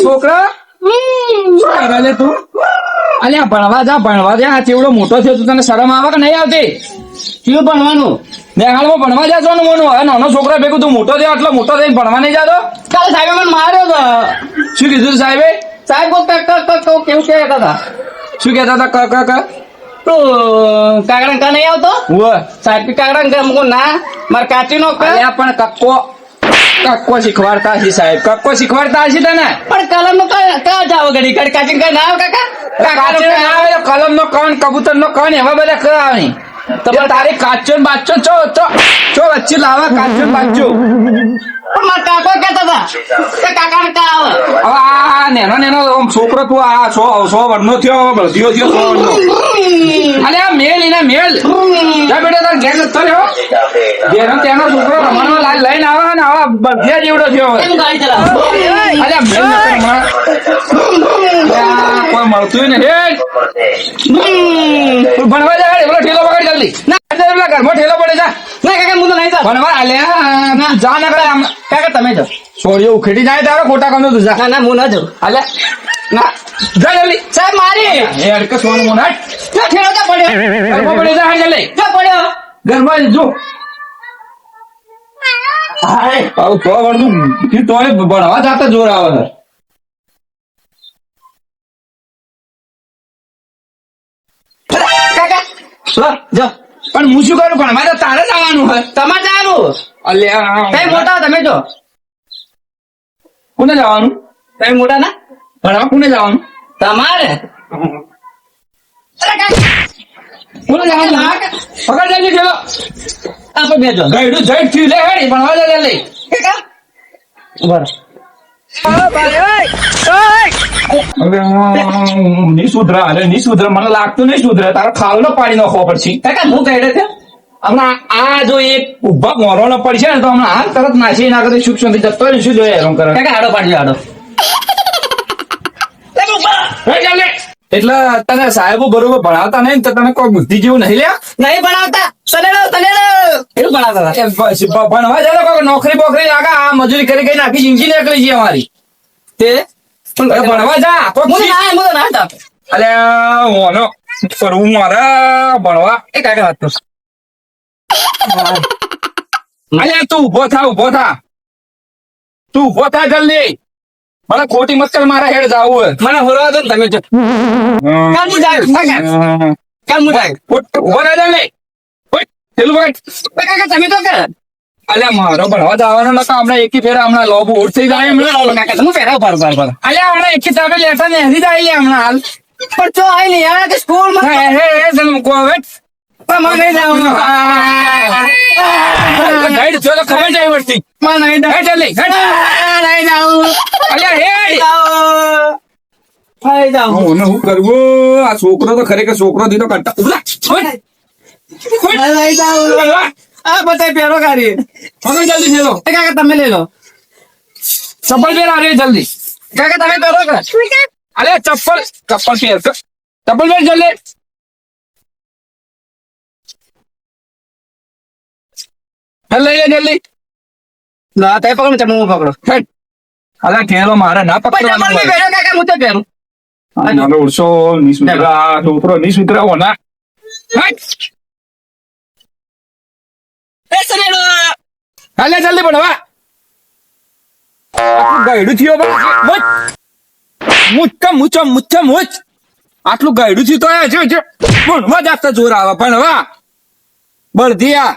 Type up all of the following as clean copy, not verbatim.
છોકરા તું અલ્યા ભણવા જા ચેવડો મોટો થયો તું તને શરમ આવે કે નહીં આવતી? શું ભણવાનું? નેહાળમાં ભણવા જા છો ને મોનું હવે નાનો છોકરા ભેગું તું મોટો થયો એટલો મોટો થઈને ભણવા નહીં જાતો? કાલે સાહેબે મને માર્યો હતો. શું કીધું સાહેબે? સાહેબ કેવું કહેતા હતા? શું કહેતા હતા? તો કાગડા કા નહીં આવતો? સાહેબ કાગડા ના મારે કાચી નો પણ કક્કો શીખવાડતા હશે સાહેબ, કક્કો શીખવાડતા હશે તને. પણ કલમ નો કા જાવ ઘડી કાચી કઈ ના આવે કાકા? કલમ નો કણ, કબૂતર નો કણ એવા બધા કરાવે. તમે તારી કાચો ને બાચો ચો વચ્ચે લાવા કાચો ને બાચો. પણ મારા કાકો કહેતા હતા કે કાકા કા આવે. હવે આ નેનો છોકરો તું આ 100 વર્ષનો થયો, બળદીઓ થયો 100 વર્ષનો. અલે આ મેલ જા બેટા તાર ઘેર જતો રહ્યો. ઘેર તેનો છોકરો રમણનો લઈને આવે ને આવા બળદિયા જેવડો થયો. ગાડી ચલાવ. અલ્યા મેલ કોઈ મળતું ને ભણવા જાય એવડો ઠેલો પકડ જલ્દી. ના ઘરમાં ઠેલો પડે જા. ના કાકા હું તો નહીં જાઉં ભણવા. અલ્યા જા ના કરે આમ. કાકા તમે જાઓ. છોડીઓ ઉખેડી જાય તારો ખોટા કામ તું જા. ના હું ના જાઉં. અલ્યા ના જા જલ્દી. સાહેબ મારી એ અડકે સોનું મોનાટ ઠેલો કા પડ્યો? ઘરમાં પડે જા જલ્દી. ક્યાં પડ્યો? ઘરમાં જો હાય આવ તો વળતું તોય ભણવા જાતા જોર આવે છે. કાકા જાઓ. પણ હું શું કરું? ભણવા તો તારે જ આવવાનું હોય. તમારે જવાનું. અલ્યા કઈ મોટા તમે જો. કોને જવાનું? કઈ મોટા ના ભણવા કોને જવાનું? તમારે. કોને જવાનું? પકડ જલ્દી ખેલો. આપણે બેજો. ગઈડું જઈડ થયું લે હેડી ભણવા જા જલ્દી. કાકા બરાબર. નહીં સુધરા મને લાગતું નહીં સુધરે. તારો ખાવલો પાડી નાખવો પડશે. કાકા હું કહી રહ્યો હમણાં આ જો એક ઉભા મોરવાનો પડશે ને તો હમણાં હાલ તરત નાસી નાખે તો સુખ શાંતિ જતો રહે. શું જોઈએ એમ કરે? કાકા આડો પાડજો આડો. એટલે તને સાહેબો બરોબર ભણાવતા નહીં તો તને કોઈ બુદ્ધિ જેવું નહીં લ્યા? નહીં ભણાવતા. તલેડો એવું ભણાવતા હતા. ભણવા જાય કોઈ નોકરી બોકરી લાગે. આ મજૂરી કરી કઈ આખી જિંદગી નીકળી છે અમારી. તે ભણવા જા. હું તો ના હતા. અલે ઓનો કરવું મારા ભણવા. એ કાકા વાત તો અલ્યા તું ઉભો થા. તું ઉભો થા જલ્દી. મને ખોટી મત કર. મારા હેડ જાવું મને હોરવા દો ને તમે જો. કાલ હું જાય કાકા. કાલ હું જાય. ઉભો ના જલ્દી. પેલું પકડ. કાકા તમે તો કે અલ્યા મારો ભણવા જવાનો નતો. હમણાં એકી ફેરા હમણાં લોબ ઉઠતી જાય હમણાં. કાકા તમે ફેરા પર અલ્યા હમણાં એકી તારે લેટર ને હરી જાય હમણાં હાલ. પણ તો આઈ ને યાર કે સ્કૂલ માં મને નહીં જવાનું. ગાઈડ જો તો ખબર જાય વળતી. નહીં જલ્દી જાઉં. અલ્યા હેડ. નહીં જાઉં. હું કરવું? આ છોકરો તો ખરેખર છોકરો દીધો કરતા. નહીં જાઉં. આ બધા પહેરો કાઢીએ. જલ્દી ફેરો. કાકા તમે લઈ લો. ચપ્પલ પહેર આ રે જલ્દી. કાકા તમે પહેરો કે અલે ચપ્પલ પહેર. ચપ્પલ પહેર જલ્દી. લઈ લે જલ્દી. ના તે પકડો ચમો હું પકડો. અલા ઠેલો મારે ના પકડવાનો. પહેરો કાકા હું તો પહેરું. નાનો ઉડશો ની સુધરા છોકરો ની સુધરા હોના. હાલે જલ્દી ભણવા. ગાયડું થયો મુચ આટલું ગાયડું થયું તો જો ભણવા જ આપતા જોર આવે. ભણવા બળદિયા.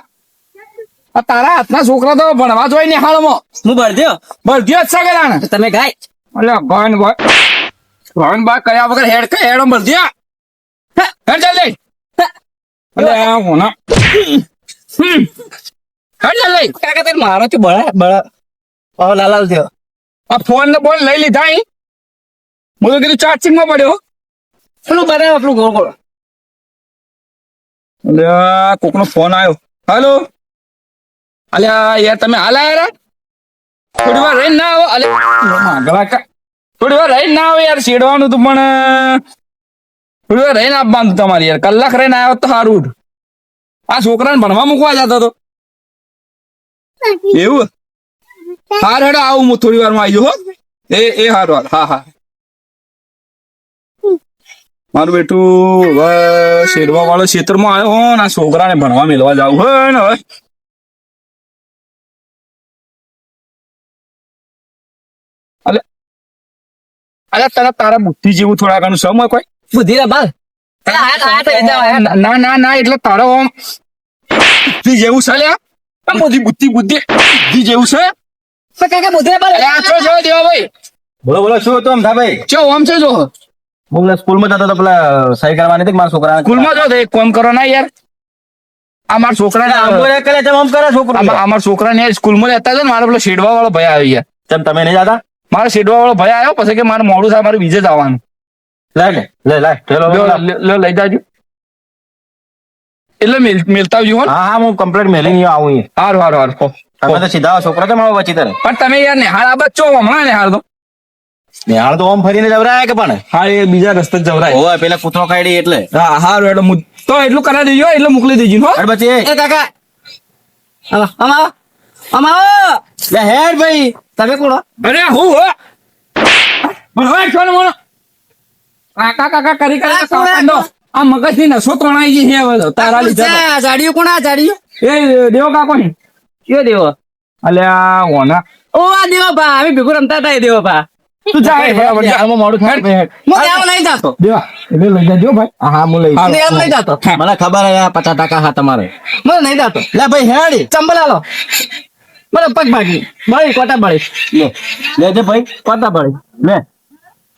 આ તારા હાથના છોકરા તો ભણવા જોઈ ને હાલમાં હું ભરદ્યો જ છે કે તમે ગાય. અલ્યા ભણ બા કર્યા વગર હેડો બળદિયા. હેડ જલ્દી. અલ્યા હોના. હેડ જલ્દી. કાકા તે મારો છે બળા લાલ થયો. આ ફોન ને બોલ લઈ લીધા. હું તો કીધું ચાર્જિંગ માં પડ્યો. પેલું બરાબર આપણું ગોળ ગોળ. અલ્યા કોક નો ફોન આવ્યો. હાલો. અલ્યા યાર તમે હાલ આયા? થોડી વાર રહીને ના આવો. અલ્યા થોડી વાર રહીને ના આવો યાર. શેડવાનું તું પણ થોડી વાર રહીને આપવાનું તમારે યાર. કલાક રહીને આવ્યો તો સારું. આ છોકરાને ભણવા મૂકવા જતો હતો એવું હાર હેડો આવું હું થોડી વારમાં આવી જાઉં હો એ હાર હા હા મારું બેટું હવે શેરવા વાળો ક્ષેત્રમાં આવ્યો હો ને આ છોકરાને ભણવા મેળવા જાવ હોય ને હવે અલે અલે તારા બુદ્ધિ જેવું થોડા ઘણું સમ હોય કોઈ બુદ્ધિ રે બાલ ના ના ના એટલે તારો આમ બુદ્ધિ જેવું છે લ્યા આમ બધી બુદ્ધિ જેવું છે કાકા બુદ્ધિ રે બાલ અરે આ છો જો દેવા ભાઈ બોલો બોલો શું હતું અમથાભાઈ? ચો આમ છે જો હું પેલા સ્કૂલમાં જતો હતો પેલા સહી કરવાની હતી કે મારા છોકરા સ્કૂલમાં જો તો એક કામ કરો ના યાર આ મારા છોકરાને અમારા છોકરાને સ્કૂલમાં લેતા હતા ને મારો પેલો શેડવા વાળો ભાઈ આવ્યો યાર તેમ તમે નહીં જતા? મારો શેડવા વાળો ભાઈ આવ્યો પછી કે મારે મોડું થાય મારે બીજે જ આવવાનું લાય ચલો લઈ જાજો એટલે મેલતા આવજો હો ને. હા હા હું કમ્પ્લેટ મેલી આવું અહીંયા. હારું તમે તો સીધા છોકરા તો મારો બચી તને પણ તમે યાર નિહાળ આ બચ્ચો હમણાં નિહાળ તો નિહાળ તો ઓમ ફરીને જવરાય કે પણ હા એ બીજા રસ્તે જ જવરાય ઓય પેલા કૂતરો ખાઈ એટલે હા હારું એટલે તો એટલું કરાવી દેજો એટલે મોકલી દેજો હો અરે બચી એ કાકા અમા લે હેડ ભાઈ તમે કોણ અરે હું હો ભણવા છો ને મોનો કાકા કરી આ મગજ ની નસો ત્રણાઈ ગઈ છે હવે તો. તારા લીધે જાડિયું કોણ આ જાડિયું એ દેવો કાકો ને કયો દેવો અલ્યા ઓના ઓ આ દેવો ભા અમે ભેગું રમતા હતા એ દેવો ભા તું જા બરાબર હાલમાં મોડું થાય હું ત્યાં નહીં જાતો દેવા એટલે લઈ જજો ભાઈ હા હું લઈ હું ત્યાં નહીં જાતો મને ખબર હે 50% હા તમારે મને નહીં જાતો લે ભાઈ હેડ ચંબલ આલો મને પગ ભાગી બળી કોટા બળી લેજે ભાઈ કોટા બળી લે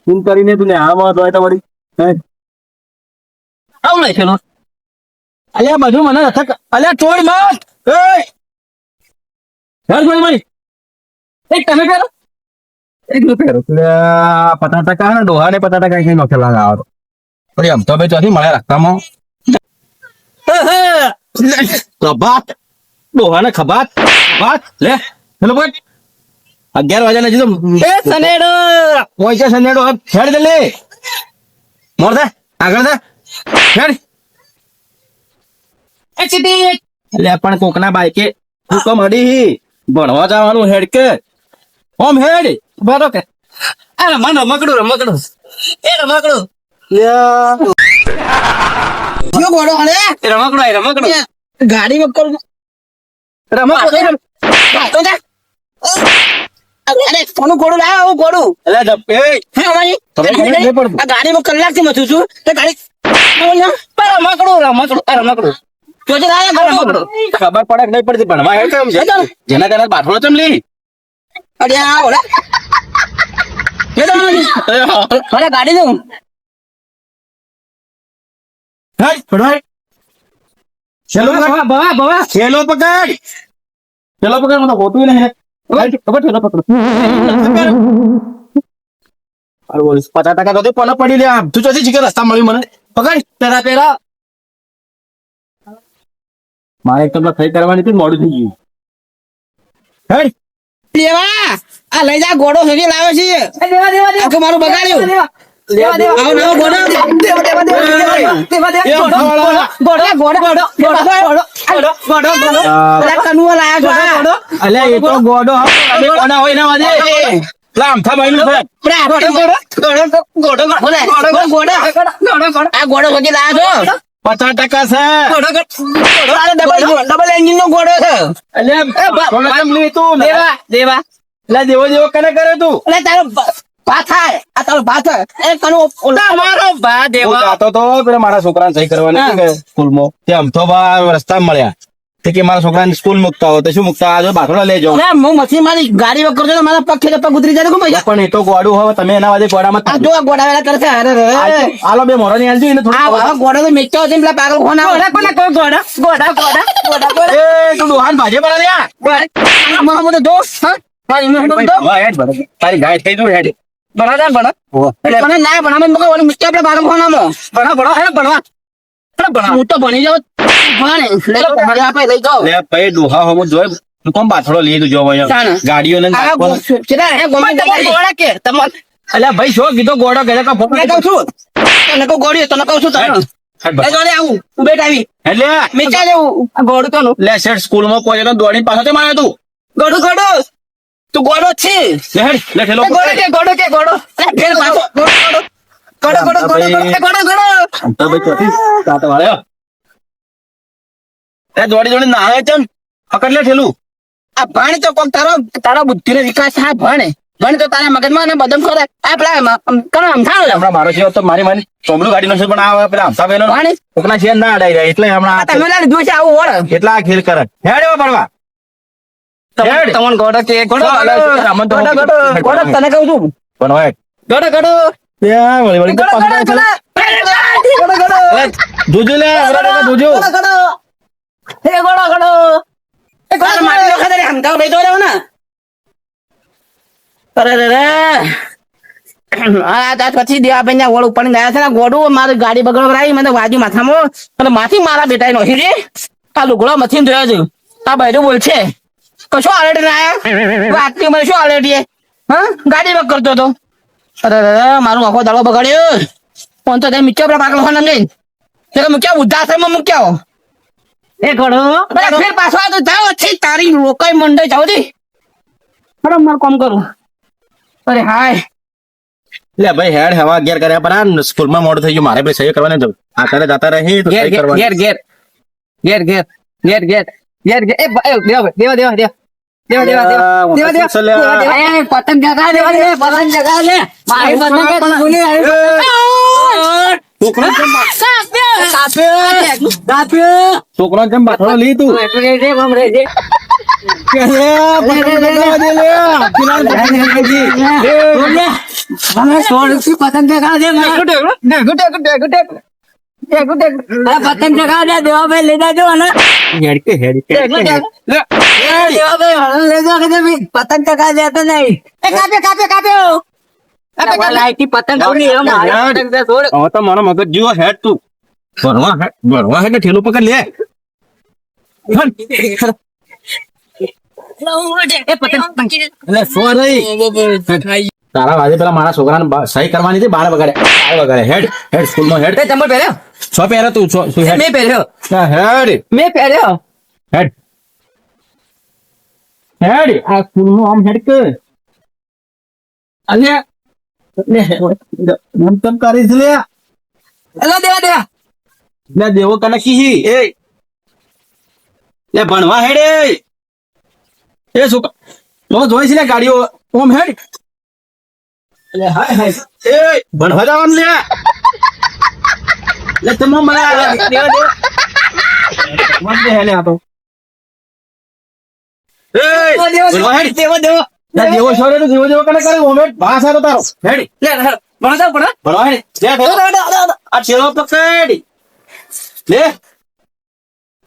તું કરીને તું ને આમાં તો વળી આવું નહીં ખેલો અલ્યા બધું મને નથી અલ્યા તોડ મત એ હેડ ભાઈ ભાઈ એક તમે કરો એક નું કરો લે 50% ને ડોહા ને 50% કઈ નોખેલા આવો પણ એમ તો બે ચોથી મળે રાખતામાં પ્રભાત ડોહા ને ખબાત બાત લે હેલો ભાઈ 11 વાગ્યા ને જીતો એ સનેડો પહોંચે સનેડો હેડ દે લે મોર દે આગળ દે હેડ એ ચીટી લે પણ કોકના બાઈકે હુકમ હડી ભણવા જવાનું હેડ કે ઓમ હેડ બરો કે આ રમકડું એ રમકડું કયો ગોડો હલે એ રમકડું ગાડી માં કરું રમકડું તો જા અરે કોનું ગોડું લાવ હું ગોડું એટલે ડબ્બે હે અમારી આ ગાડી માં કલાક થી મથું છું તો ગાડી રમકડું જોજે લાયા રમકડું ખબર પડે કે નહીં પડતી ભણવા હેડ કેમ છે જેના તેના બાઠોળો ચમ લી અરે આ ઓલા અરે ગાડી દઉં હેડ ભણવા ચલો ભવા ચેલો પકડ મને હોતું નહીં ખબર ચેલો પકડ અરે બોલ 50% તો પણ પડી લે આમ તું ચોથી શીખે રસ્તા મળ્યું મને પકડ પેલા મારે એક તો થઈ કરવાની હતી મોડું થઈ ગયું હેડ દેવા આ લઈ જા ગોડો સુધી લાવે છે આખું મારું બગાડ્યું આવો નવો ગોડો અલ્યા એ તો ગોડો અમે કોના હોય ના વાજે લામ થા ભાઈ નું આ ગોડો સુધી લાવે છો 50% છે ડબલ એન્જિન નો ગોડો છે દેવા દેવો કને કરે તું એટલે તારો ભા થાય આ તારો ભા થાય એ કનો તમારો ભા હું દેવા જાતો તો પેલા મારા છોકરાને સહી કરવાની હતી કે સ્કૂલમાં તે આમ તો રસ્તા મળ્યા તે કે મારા છોકરાને સ્કૂલ મૂકતા હોય તો શું મૂકતા આજો બાથોડા લઈ જાઓ હું મથી મારી ગાડી વગર કરજો મારા પગ ખેલે પગ ઉતરી જાય તો પૈસા પણ એ તો ગોડું હવે તમે એના વાજે ગોડામાં આ જો આ ગોડા વેલા કરશે અરે રે આલો બે મોરો ની આલજો એને આ થોડું ગોડા તો મેચો છે પેલા પાગલ ખોના ગોડા કોને કહો ગોડા એ તું ડોહાન ભાજે બરા લ્યા મોહમ્મદ દોસ્ત હા મારી મોહમ્મદ દોસ્ત તારી ગાય થઈ દઉં હેડ બરાબર બના મને ના ભણા મને ઓલી મિસ્ટર આપણે પાગલ ખોનામાં ભણા હું તો ભણી જાવ ભણે લઈ ભણે આપણે લઈ જાવ લે ભાઈ ડોહા હોમો જોય તું કોમ બાથોડો લઈ તું જો ગાડીઓ ને ચેડા હે ગોમે ગોડા કે તમાર અલ્યા ભાઈ શું કીધો ગોડો કે મેં કહું છું તને કહું ગોળી તને કહું છું તને એ જોડે આવું ઉભેટ આવી એટલે મીચા જેવું આ ગોડું તો નું લે શેઠ સ્કૂલમાં પહોંચે તો દોડીને પાછો તે માર્યો તું ગોડું તું ગોડો જ છે લે હેડ લે ઠેલો એ ગોડો કે ફેર પાછો ગોડો તો ભાઈ ચોથી કાતો વાળ્યો એ દોડી નાહે ચમ પકડ લે ઠેલું આ ભણ તો કોક તારો બુદ્ધિ નો વિકાસ થાય ભણ તો તારા મગજમાં ને બદમ ખોરાક આ પેલા કરો સમજાવ લે હમણાં મારો છે તો મારી ચોમડું ગાડી નો છે પણ આ પેલા હમતા બેનો ભણ કોકના શેર ના અડાઈ રહ્યા એટલે હમણાં તમે ના લીધું છે આવું ઓળ કેટલા ખેલ કરે હેડ એવા પડવા હેડ. તમને ગોડો કે ગોડો અમન તો ગોડો તને કહું છું પણ હોય ગોડો ત્યાં વળી વળી પાછો ગોડો જોજો લે જોજો હે ગોડો એ ગોડો મારી વખત રે હમતાવ લઈ દો ને અરે રે આ તાર પછી દેવા ભાઈ ના વળ ઉપર ગયા છે ને ગોડું મારી ગાડી બગડવરાઈ મને વાજી માથામાં અને માથી મારા બેટા નો હીરે આ લુગડો મથી જોયો છે આ બૈરું બોલ છે કશો આલેટ ના આયા આટલી મને શું આલેટ હા ગાડી બગ કરતો હતો અરે મારું આખો દાડો બગાડ્યો ફોન તો ત્યાં મૂક્યો પેલા પાકલો ફોન લઈને તે મૂક્યા વૃદ્ધાશ્રમમાં મૂક્યો એ ઘડો ફેર પાછો આ તો જાઓ છે તારી રોકાઈ મંડળ જાવ દે બરાબર મારું કામ કરું અરે હાય લે ભાઈ હેડ હવા ગેર કર્યા પર આ સ્કૂલમાં મોડું થઈ ગયું મારે ભાઈ સહી કરવાની તો આતારે જાતા રહી તો સહી કરવાની ઘેર એ પતંગ જગા દેવા દે પતંગ જગા દે મારી પતંગ છોકરો કેમ બાથળો લી તું પતંગ જગા દે પતંગ જગા દે દેવા ભાઈ લઈ જાજો ને પતંગ ચકા દેતો નહીં કાપ્યો પતંગ હવે તો મારો મગજ જીવો હેડ તું ભણવા હેડ ને ઠેલું પકડ લે એટલે સોરી તારા વાજે પેલા મારા છોકરાને સહી કરવાની છે 12 વગાડે હેડ સ્કૂલમાં હેડ ચંબલ પહેર્યો સો પહેરે તું હેડ મેં પહેર્યો હેડ આ સ્કૂલનું આમ હેડ કર અલ્યા મન તમ કરી છે દેવા લે દેવો કને કી એ લે ભણવા હેડ એ છોકરા તો જોઈ છે ને ગાડીઓ ઓમ હેડ એટલે હાય એ ભણવા જવાનું લે તમે મને દેવા હેલે આપો એ ભણવા હેડ દેવો છોરે તો દેવો કને કરે ઓમ હેડ ભાષ આરો તારો હેડ ભણવા હેડ આ છેલો પકડ લે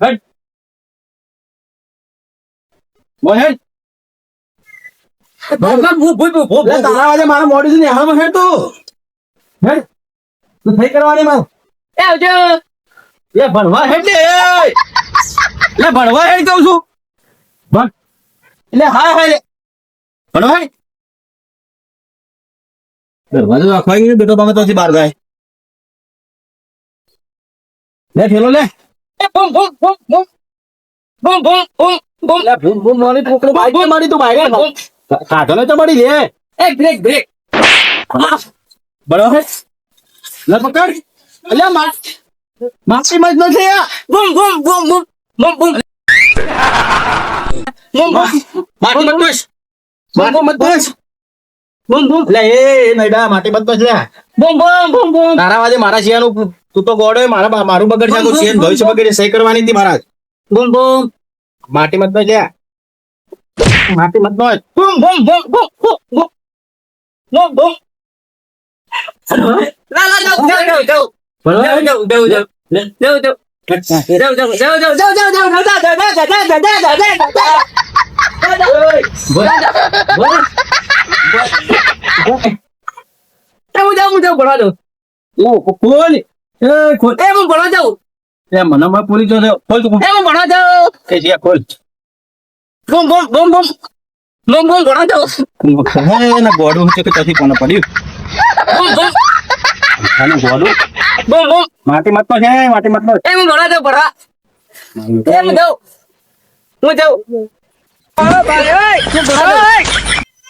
હેડ બોલ હેડ તારા વાજે મારા મોડી છે ને હાલમાં હેડ તું થઈ કરવાની મારું લે ભણવા હેડ લે ભણવા હેડ કહું છું ભણ એટલે હા ભણવા હેડ દરવાજો રાખવા ગયો બેટો તમે તોથી બહાર જાય લે ઠેલો લે બૂમ મારી પકડો બાઈક મારી તું બાઈક કાઢો ને તો મળી લે બ્રેક બરાબર લે પકડ અલ્યા માસી મત નથી આ બૂમ માટી મત બસ લે એ નઈડા માટી મત બસ લે તારા વાજે મારા શિયાનું તું તો ગોડો મારું બગડ છે શિયાન ભવિષ્ય બગડે સહી કરવાની હતી મહારાજ માટી મત બસ લે માટી મત બસ મને પોલીસ ખોલ તું કે છે ખોલ ના ગોડું છે કે ત્યાંથી કોને પડ્યું ગોડું બૂમ બૂમ માટી મત તો છે માટી મત તો એ હું ભણવા જાઉં ભણવા એ હું જાઉં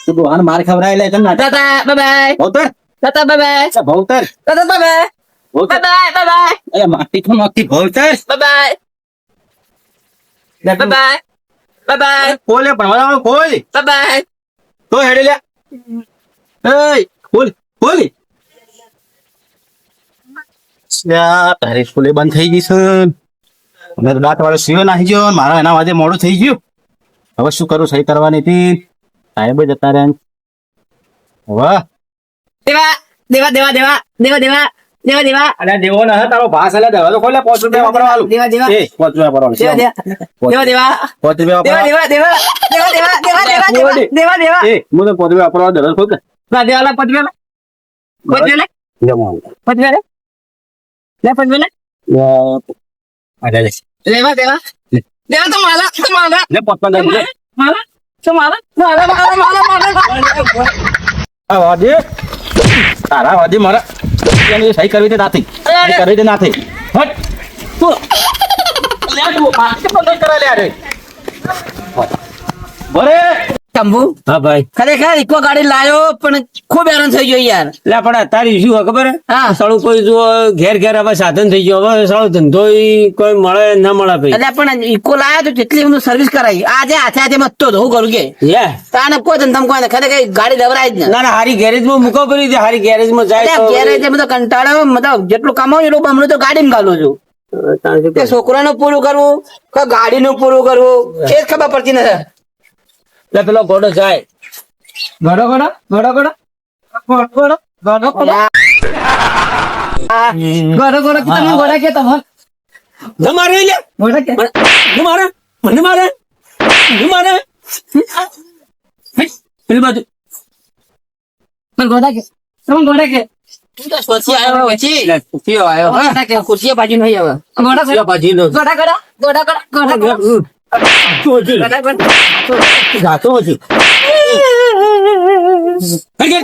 તું દોહાન માર ખવડાય લે તને તાતા બાય ભવતર તાતા બાય ભવતર તાતા બાય ભવતર બાય બાય અરે માટી તો નોખી ભવતર બાય બાય બાય ખોલે ભણવા ખોલ બાય તો હેડે લે એય ખોલ ખોલ તારી સ્કૂલે બંધ થઈ ગઈ છે મેં તો દાંત વાળો સીવો નાખી ગયો ને મારા એના વાજે મોડું થઈ ગયું હવે શું કરું સહી કરવાની હતી સાહેબ જતા રહ્યા હવે દેવા દેવા દેવા દેવા દેવા દેવા દેવા દેવા અરે દેવો ના તારો ભાસ એટલે દેવા તો ખોલે 5 રૂપિયા વાપરવાનું દેવા દેવા એ 5 રૂપિયા વાપરવાનું દેવા દેવા દેવા 5 રૂપિયા દેવા વાપરવાનું દેવા દેવા દેવા દેવા દેવા દેવા દેવા એ હું તો 5 રૂપિયા વાપરવા દરજ ખોલ કે ના દેવા લા પટવેલા પટવેલા જમવાનું પટવેલા લે પટવેલા અરે લે દેવા દેવા દેવા તો માલા લે 55 લે માલા તો માલા માલા આ વાદે તારા વાદે મારા એની સહી કરવી તે નાથી સહી કરવી તે નાથી હટ તું લે તું માકે બંધ કરા લે અરે બરે તંબુ હા ભાઈ ખરેખર ઇકો ગાડી લાયો પણ ખૂબ હેરાન થઈ ગયો યાર લે પણ તારી શું હોય ખબર હા સાળું કોઈ જો ઘેર ઘેર હવે સાધન થઈ ગયો હવે સાળું ધંધો કોઈ મળે ના મળે ભાઈ એટલે પણ ઇકો લાયો તો જેટલી હું સર્વિસ કરાવી આજે હાથે હાથે મતતો તો હું કરું કે હે તાને કોઈ ધંધમ કોઈ ખરેખર ગાડી દવરાય જ ને ના ના હારી ગેરેજ માં મૂકો પડી દે હારી ગેરેજ માં જાય તો ગેરેજ બધો કંટાળો મતલબ જેટલું કમાવું એટલું બમણું તો ગાડીમાં ગાલું છું તે છોકરાનું પૂરું કરવું કે ગાડીનું પૂરું કરવું એ જ ખબર પડતી નથી લે પેલો ઘોડો જાય ઘડો ઘડો ઘડો ઘડો ઘડો ઘડો ઘડો ઘડો ઘડો તમે ઘોડા કે તમે ન મારે લે ઘોડા કે ન મારે મને મારે ન મારે પેલી બાજુ પણ ઘોડા કે તમે ઘોડા કે તું તો સોચી આવ્યો પછી લે કુકીઓ આવ્યો હા ઘોડા કે ખુરશી બાજુ નહીં આવે ઘોડા કુકીઓ ભાજી નો ઘોડા ઘોડા ઘોડા ઘોડા ઘોડા ઘોડા ઘોડા જાતો હજી હગે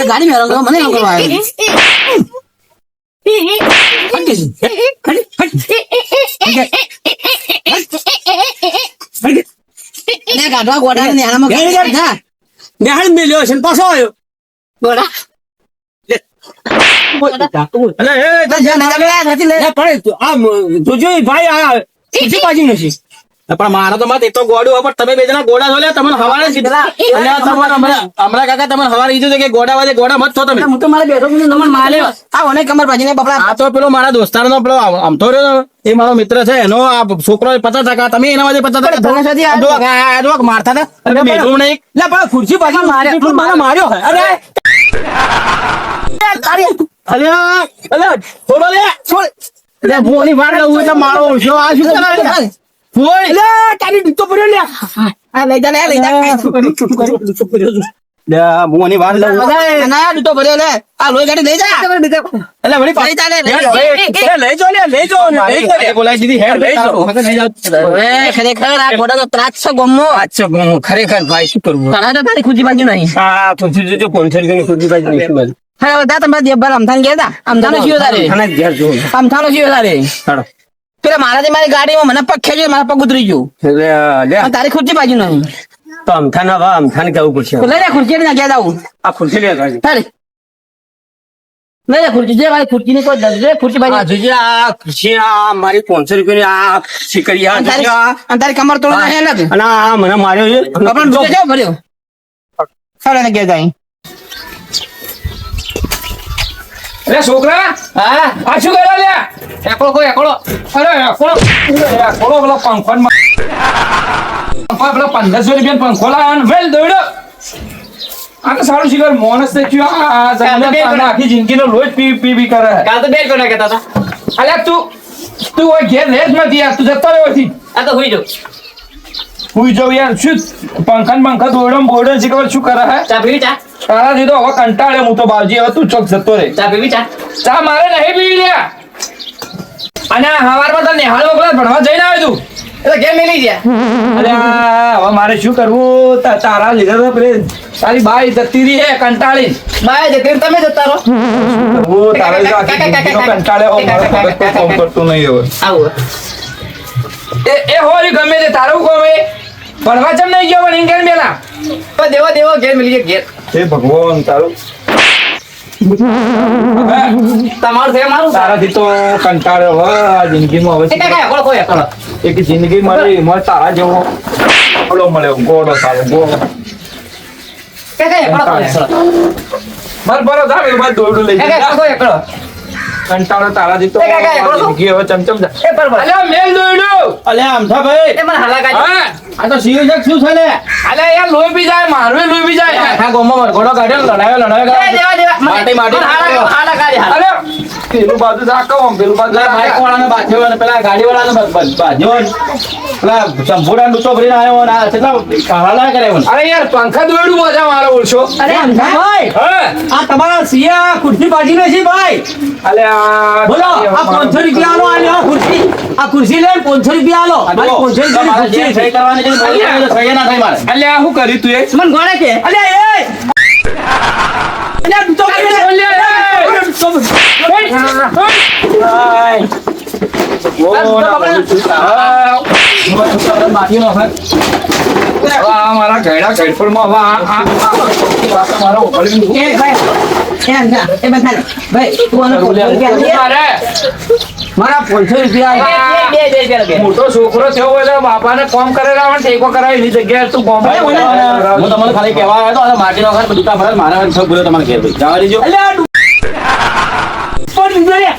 ગાડી મેં રંગો મને રંગો આવ્યો ને ગાડવા ગોડા ને આનામાં હા બેહાડ મેલ્યો છે ને પાછો આવ્યો ગોડા અલે એ લે પડે તું આમ જોજો એ ભાઈ આ સીધી બાજી નથી પણ મારા તો મત એ તો ગોડું હોય, પણ તમે બે જણા ગોડા છો લે તમને હવારે સીધા અલ્યા તમારા હમણાં કાકા તમને હવારે કીધું છે કે ગોડા વાજે ગોડા મત છો તમે હું તો મારે બેઠો છું નમન માલ્યો આ ઓને કમર ભાજીને બપડા આ તો પેલો મારા દોસ્તારનો પેલો આમતો રહ્યો ને, એ મારો મિત્ર છે એનો આ છોકરો 50%, તમે એના વાજે 50% મારતા હતા મેલું નહીં લે પણ ખુરશી બાજી માર્યો મારા માર્યો હે અરે અલ્યા અલ્યા છોડો લે છોડ લે ભોની વાર લઉં એટલે મારો ઓછો આ શું કરે ફોય લે તારી દીતો પડ્યો લે આ લઈ જા લે લે ભોની વાર લઉં ના દૂતો ભર્યો લે આ લોહી ગાડી લઈ જા એટલે વળી લઈ જા લે લઈ જો લઈ જો બોલાઈ દીધી હેડ લઈ જાઓ લઈ જાઓ ઓએ ખરેખર આ ઘોડા તો ત્રાસ છે ગમો અચ્છા ગો ખરેખર ભાઈ શું કરવું તારા તો તારી ખુજી બાજુ નહીં આ ખુરશી જો પોંછર ગઈ ખુરશી બાજી નહીં બાજુ હા દા તમે દેબર અમથાન ગયા તા અમથાનો જીવ તારે ખાના ઘેર જો અમથાનો જીવ તારે ચાલો પેલા મારા મારી ગાડીમાં મને પગ ખેંચ્યો મારા પગ ઉતરી ગયું લે પણ તારી ખુરશી બાજુ નહીં તો અમથાન હવે અમથાન કેવું પડશે તો લઈ લે ખુરશી ના ગયા જાઉં આ ખુરશી લે ભાઈ તારે લઈ લે ખુરશી જે ભાઈ ખુરશી ની કોઈ દસ દે ખુરશી આ બાજુ જોજે આ ખુરશી આ મારી 500 રૂપિયાની આ શીકરી આ જોજે આ. અને તારી કમર તોડ ના હેલા કે અને આ મને માર્યો છે આપણે દૂધે જાવ ભર્યો સાડા ને ગયા જાય અરે છોકરા હા આ શું કરે લે એકલો કોઈ એકલો અરે એકલો પેલો પંખો પેલો 1500 રૂપિયા પંખો લાવવાનો વેલ દોડ્યો આ તો સારું શીખર મોનસ થઈ ગયો આ જમીન આખી જિંદગીનો લોહી પી કરે કાલ તો બે કોના કહેતા હતા અલ્યા તું ઓય ઘેર લેજ નથી યાર તું જતો રહ્યો થી આ તો હોઈ જાવ હુઈ જાવ યાર શું પંખા દોડો બોડો શીખર શું કરે હે ચા પીવી ચા તારા દીધો હવે કંટાળે હું તો બાવજી હવે તું ચોક જતો રે ચા પીવી ચા ચા મારે નહીં પીવી લ્યા અને હવારમાં તને નિહાળ મોકલે ભણવા જઈને આવ્યો તું એટલે કેમ મેલી ગયા અરે હવે મારે શું કરવું તારા લીધે તો પેલી તારી બાઈ જતી રહી હે કંટાળી બાય જતી તમે જતા રહો હું તારે જો આખી જિંદગીનો કંટાળ્યો મારો મગજ કોઈ કામ કરતું નહીં હવે આવો એ હોય ગમે તે તારું ગમે ભણવા ચમ નહીં ગયો પણ ઇન્કેન મેલા તો દેવો ઘેર મેલી ગયા ઘેર હે ભગવાન તારું તમારું છે મારું તારાથી તો કંટાળ્યો હવે આ જિંદગીમાં હવે કાકા એકલો કોઈ એકલો એક જિંદગી મળી મને તારા જેવો ગોળો મળ્યો ગોળો તારો ગોળો કાકા એકલો કોઈ એકલો બરો જા મેં બાદ દોડું લઈ કાકા જા કોઈ એકલો કંટાળો તારાથી તો એ કાકા, એકલો તો. જિંદગી હવે ચમચમ જા એ બરોબર અલ્યા મેલ દોડ્યું અલે આમથા ભાઈ એ મને હાલા કાઢી હા આ તો શિવ છે શું છે લે અલ્યા યાર લોહી પી જાય મારું લોહી પી જાય આખા ગામમાં વરઘોડો કાઢ્યો લડાયો એ દેવા માટી મને હાલા કાઢી હાલા અરે પેલું બાજુ જા કહું પેલું બાજુ પેલા બાઈક વાળાને બાંધ્યો અને પેલા ગાડી વાળાને બાંધ્યો ને પેલા શંભુડા ડૂચો ભરીને આવ્યો અને આ કેટલા કાળા કર્યા મને અરે યાર પંખા દોડ્યું મજા મારો ઓળશો અરે ભાઈ હા આ તમારા સિયા ખુરશી બાજી નથી ભાઈ અલ્યા બોલો આ 500 રૂપિયા આલો આ લ્યો ખુરશી આ ખુરશી લે 500 રૂપિયા આલો મારી 500 મારે જે રૂપિયા સહી કરવાની છે ને બોલવાની તો સહી ના થાય મારે અલ્યા શું કર્યું તું એ મન ગોળે કે અલ્યા એ અલ્યા તું તો મારા ઘેડા ઘેડફળમાં મારો એ ભાઈ એમ ના એ બધા ભાઈ તું આનો 500 રૂપિયા લે મારા 500 રૂપિયા બે મોટો છોકરો થયો હોય તો બાપાને કોમ કરેલા હોય ટેકો કરાવી એની જગ્યાએ તું કોમ હું તમને ખાલી કહેવા આવ્યો તો માટીનો ઘર બધું ભરે મારા સૌ બોલ્યો તમારે ઘેર ભાઈ જવા દેજો અલ્યા પણ જોડે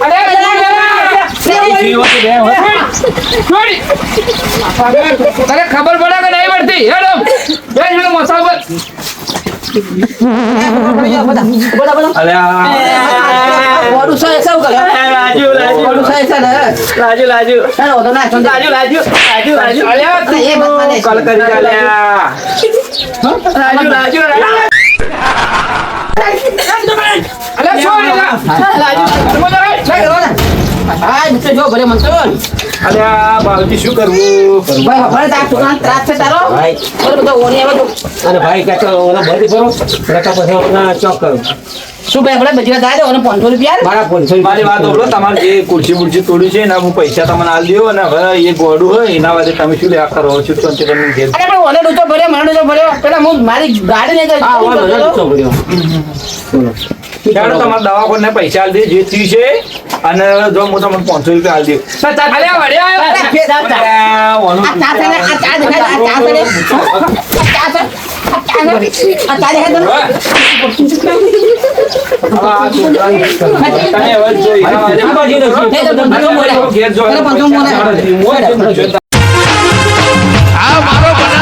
તને ખબર પડે કે નહીં પડતી હેડમ મસાબર બોડું છે સૌ કરે બોડું છે છે ને રાજુ ચાલો તો ના ચંદા રાજુ એ બતાને કલ કરી ચાલ્યા અલ્યા શું જો ભલે મનસુર અલ્યા બાવજી શું કરવું ભાઈ ભલે તાર છોકરાને ત્રાસ છે તારો બોલ બધો ઓની આવે તો અને ભાઈ કાકા ઓલા બધી કરો રકા પછી ઓલા ચોક કરો શું ભાઈ ભલે બધી વાત આવ્યો અને 500 રૂપિયા મારા 500 મારી વાત ઓળો તમારે જે ખુરશી બુરશી તોડ્યું છે એના હું પૈસા તમને આલ દો અને હવે એ ગોડું હોય એના વાદે તમે શું લેવા કરો છો તો તમે ઘેર અરે પણ ઓને ડૂચો ભર્યો મને ડૂચો ભર્યો પેલા હું મારી ગાડી લઈ હા જઈ વાંધો નથી તો ભર્યો ચાલો તમારા દવાખાને પૈસા આલ દે જે થયું છે અને જો હું તમને 500 રૂપિયા આલ દઉં અલ્યા વડ્યા આ ચા છે ને આ ચા દેખાય આ ચા છે ને આ ચા દેખાય તને આ મારો